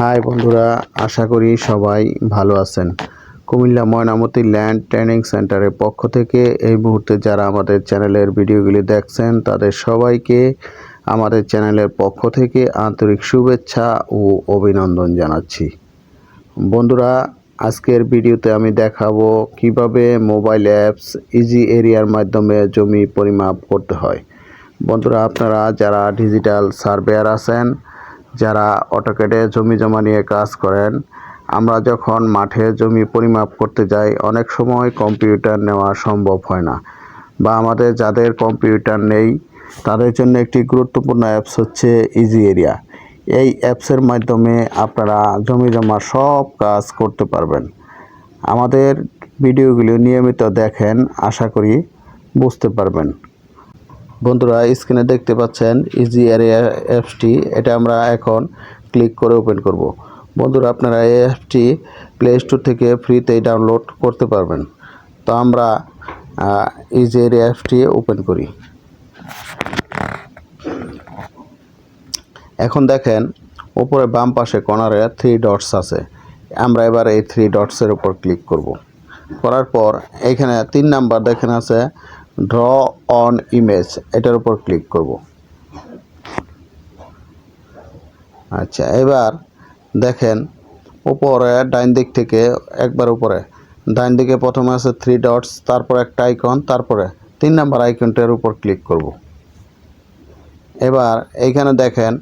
High বন্ধুরা, আশা করি সবাই ভালো আছেন। কুমিল্লা ময়নামতি ল্যান্ড ট্রেনিং সেন্টারের পক্ষ থেকে এই মুহূর্তে যারা আমাদের চ্যানেলের ভিডিওগুলি দেখছেন তাদের সবাইকে আমাদের চ্যানেলের পক্ষ থেকে আন্তরিক শুভেচ্ছা ও অভিনন্দন জানাচ্ছি। বন্ধুরা, আজকের ভিডিওতে আমি দেখাবো কিভাবে মোবাইল অ্যাপস ইজি এরিয়ার মাধ্যমে জমি পরিমাপ করতে হয়। বন্ধুরা, আপনারা যারা ডিজিটাল সার্ভেয়ার আছেন, যারা অটোক্যাডে জমি জমা নিয়ে কাজ করেন, আমরা যখন মাঠে জমি পরিমাপ করতে যাই অনেক সময় কম্পিউটার নেওয়া সম্ভব হয় না, বা আমাদের যাদের কম্পিউটার নেই তাদের জন্য একটি গুরুত্বপূর্ণ অ্যাপস হচ্ছে ইজি এরিয়া। এই অ্যাপসের মাধ্যমে আপনারা জমি জমা সব কাজ করতে পারবেন। আমাদের ভিডিওগুলো নিয়মিত দেখেন, আশা করি বুঝতে পারবেন। বন্ধুরা, স্ক্রিনে দেখতে পাচ্ছেন ইজি এরিয়া অ্যাপসটি। এটা আমরা এখন ক্লিক করে ওপেন করব। বন্ধুরা, আপনারা এই অ্যাপটি প্লে স্টোর থেকে ফ্রিতেই ডাউনলোড করতে পারবেন। তো আমরা ইজি এরিয়া অ্যাপসটি ওপেন করি। এখন দেখেন উপরে বাম পাশে কর্নারে 3 ডটস আছে। আমরা এবার এই 3 ডটসের উপর ক্লিক করব। করার পর এইখানে 3 নাম্বার দেখেন আছে ড্র অন ইমেজ, এটার উপর ক্লিক করব। আচ্ছা, এবার দেখেন উপরে ডাইন দিক থেকে একবার উপরে ডাইন দিকে প্রথমে আছে 3 ডটস, তারপর একটা আইকন, তারপরে 3 নাম্বার আইকনটার উপর ক্লিক করব। এবার এইখানে দেখেন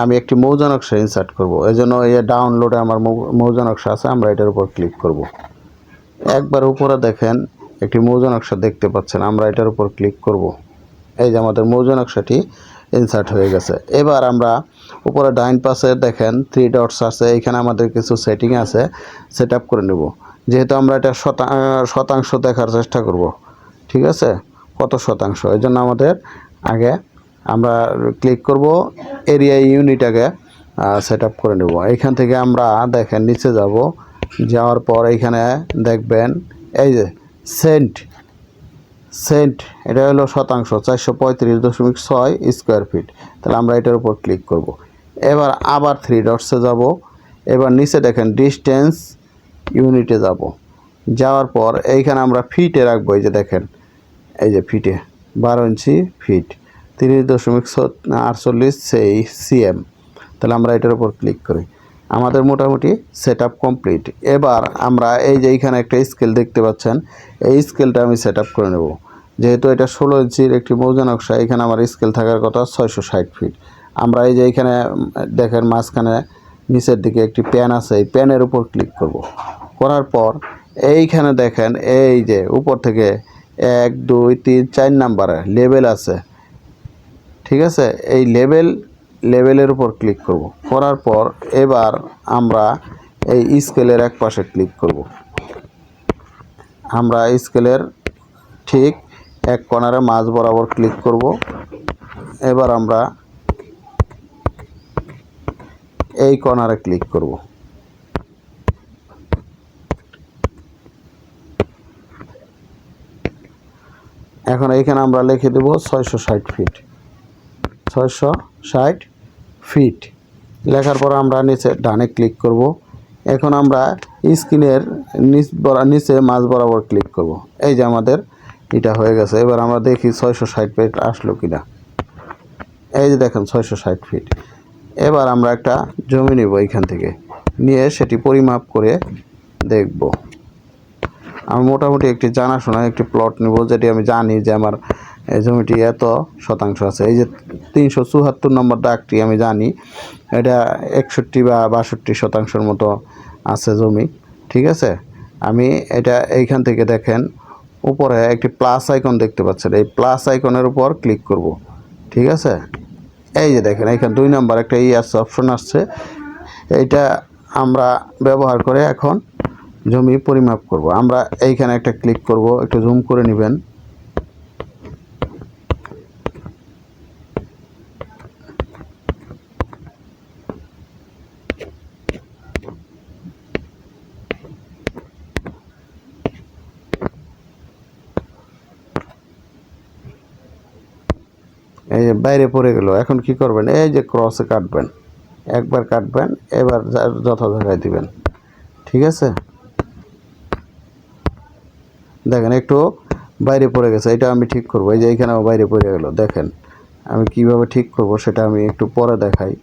আমি একটি মৌজা নকশা ইনসার্ট করব। এই জন্য এই ডাউনলোডে আমার মৌজা নকশা আছে, আমরা এটার উপর ক্লিক করব। একবার উপরে দেখেন একটি মৌজা নকশা দেখতে পাচ্ছেন, আমরা এটার উপর ক্লিক করব। এই যে আমাদের মৌজা নকশাটি ইনসার্ট হয়ে গেছে। এবার আমরা উপরে ডাইন পাশে দেখেন 3 ডটস আছে, এখানে আমাদের কিছু সেটিং আছে, সেট আপ করে নেব। যেহেতু আমরা এটা শতাংশ দেখার চেষ্টা করব, ঠিক আছে, কত শতাংশ, এই জন্য আমাদের আগে আমরা ক্লিক করব এরিয়া ইউনিট আগে সেট আপ করে নেব। এইখান থেকে আমরা দেখেন নিচে যাব, যাওয়ার পর এইখানে দেখবেন এই যে সেন্ট এটা হলো শতাংশ, 435.6 স্কোয়ার ফিট। তাহলে আমরা এটার উপর ক্লিক করব। এবার আবার 3 ডটসে যাব। এবার নিচে দেখেন ডিস্টেন্স ইউনিটে যাব। যাওয়ার পর এইখানে আমরা ফিটে রাখবো। এই যে দেখেন এই যে ফিটে 12 ইঞ্চি ফিট, 30.48 সেই সিএম। তাহলে আমরা এটার উপর ক্লিক করি। আমাদের মোটামুটি সেট আপ কমপ্লিট। এবার আমরা এই যে এইখানে একটা স্কেল দেখতে পাচ্ছেন, এই স্কেলটা আমি সেট আপ করে নেব। যেহেতু এটা 16 ইঞ্চির একটি মৌজা নকশা, এখানে আমার স্কেল থাকার কথা 660 ফিট। আমরা এই যে এইখানে দেখেন মাঝখানে নিচের দিকে একটি প্যান আছে, এই প্যানের উপর ক্লিক করব। করার পর এইখানে দেখেন এই যে উপর থেকে 1 2 3 4 নাম্বারে লেভেল আছে, ঠিক আছে, এই লেভেলের উপর ক্লিক করব। করার পর এবার আমরা এই স্কেলের এক পাশে ক্লিক করব। আমরা স্কেলের ঠিক এক কর্নারে মাঝ বরাবর ক্লিক করব। এবার আমরা এই কর্নারে ক্লিক করব। এখন এইখানে আমরা লিখে দেব 660 ফিট, 660 ফিট। লেখার পর আমরা নিচে ডানে ক্লিক করব। এখন আমরা স্ক্রিনের নিচে মাঝ বরাবর ক্লিক করব। এই যে আমাদের এটা হয়ে গেছে। এবার আমরা দেখি 660 ফিট আসলো কিনা। এই যে দেখেন 660 ফিট। এবার আমরা একটা জমি নেব, এইখান থেকে নিয়ে সেটি পরিমাপ করে দেখব। আমি মোটামুটি একটি জানাশোনা একটি প্লট নেব, যেটি আমি জানি যে আমার এই জমিটি এত শতাংশ আছে। এই যে 374 নম্বর দাগটি আমি জানি এটা 61 বা 62 শতাংশের মতো আছে জমি, ঠিক আছে। আমি এটা এইখান থেকে দেখেন উপরে একটি প্লাস আইকন দেখতে পাচ্ছেন, এই প্লাস আইকনের উপর ক্লিক করব, ঠিক আছে। এই যে দেখেন এখানে 2 নম্বর একটা আছে, অপশন আসছে, এইটা আমরা ব্যবহার করে এখন জমি পরিমাপ করব। আমরা এইখানে একটা ক্লিক করব, একটু জুম করে নেবেন। এই যে বাইরে পড়ে গেল। এখন কি করবেন, এই যে ক্রসে কাটবেন, একবার কাটবেন, এবার যথা জায়গায় দিবেন। ঠিক আছে, দেখেন একটু বাইরে পড়ে গেছে, এটা আমি ঠিক করব। এই যে এইখানেও বাইরে পড়ে গেল, দেখেন আমি কিভাবে ঠিক করব সেটা আমি একটু পরে দেখাই।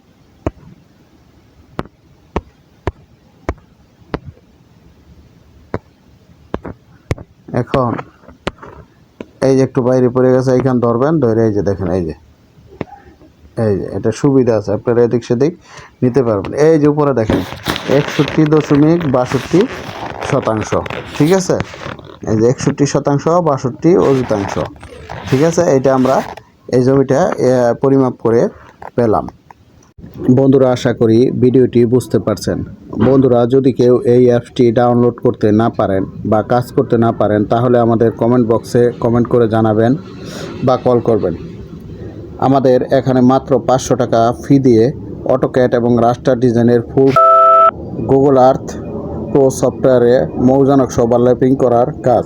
এখন এই যে একটু বাইরে পড়ে গেছে, এইখান ধরবেন, ধরে এই যে দেখেন এই যে এটা সুবিধা আছে, আপনারা এদিক সেদিক নিতে পারবেন। এই যে উপরে দেখেন 61.62%। ঠিক আছে, এই যে 61% 62 অযুতাংশ। ঠিক আছে, এটা আমরা এই জমিটা পরিমাপ করে পেলাম। বন্ধুরা, আশা করি ভিডিওটি বুঝতে পারছেন। বন্ধুরা, যদি কেউ এই অ্যাপসটি ডাউনলোড করতে না পারেন বা কাজ করতে না পারেন, তাহলে আমাদের কমেন্ট বক্সে কমেন্ট করে জানাবেন বা কল করবেন। আমাদের এখানে মাত্র 500 টাকা ফি দিয়ে অটোক্যাড এবং রাস্টার ডিজাইনের ফুল গুগল আর্থ প্রো সফটওয়্যারে মৌজানকশা ওভারল্যাপিং করার কাজ।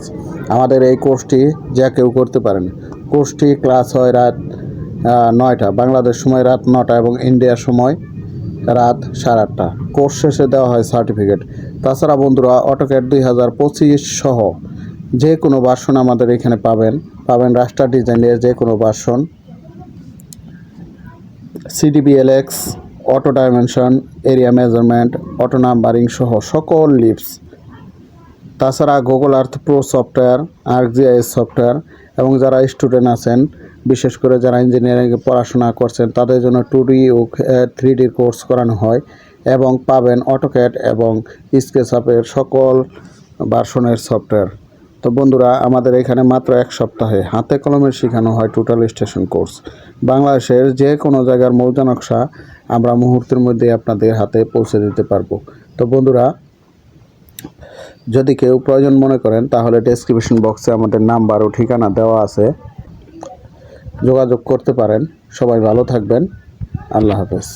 আমাদের এই কোর্সটি যা কেউ করতে পারেন। কোর্সটি ক্লাস হয় রাত 9টা, বাংলাদেশ সময় রাত 9টা এবং ইন্ডিয়ার সময় রাত 8:30। কোর্স শেষে দেওয়া হয় সার্টিফিকেট। তাছাড়া বন্ধুরা, অটোক্যাড 2025 সহ যে কোনো ভার্সন আমাদের এখানে পাবেন রাস্টার ডিজাইনের যে কোনো version, CDBLX, auto dimension, area measurement, auto numbering সহ সকল লিপস। তাছাড়া Google Earth Pro software, ArcGIS software এবং যারা স্টুডেন্ট আছেন, বিশেষ করে যারা ইঞ্জিনিয়ারিংয়ে পড়াশোনা করছেন, তাদের জন্য 2D ও 3D কোর্স করানো হয় এবং পাবেন অটোক্যাড এবং স্কেচআপের সকল ভার্সনের সফটওয়্যার। তো বন্ধুরা, আমাদের এখানে মাত্র 1 সপ্তাহে হাতে কলমে শেখানো হয় টোটাল স্টেশন কোর্স। বাংলাদেশের যে কোনো জায়গার মৌজা নকশা আমরা মুহূর্তের মধ্যে আপনাদের হাতে পৌঁছে দিতে পারবো। তো বন্ধুরা, যদি কেউ প্রয়োজন মনে করেন, তাহলে ডেসক্রিপশন বক্সে আমাদের নাম্বার ও ঠিকানা দেওয়া আছে, যোগাযোগ করতে পারেন। সবাই ভালো থাকবেন। আল্লাহ হাফেজ।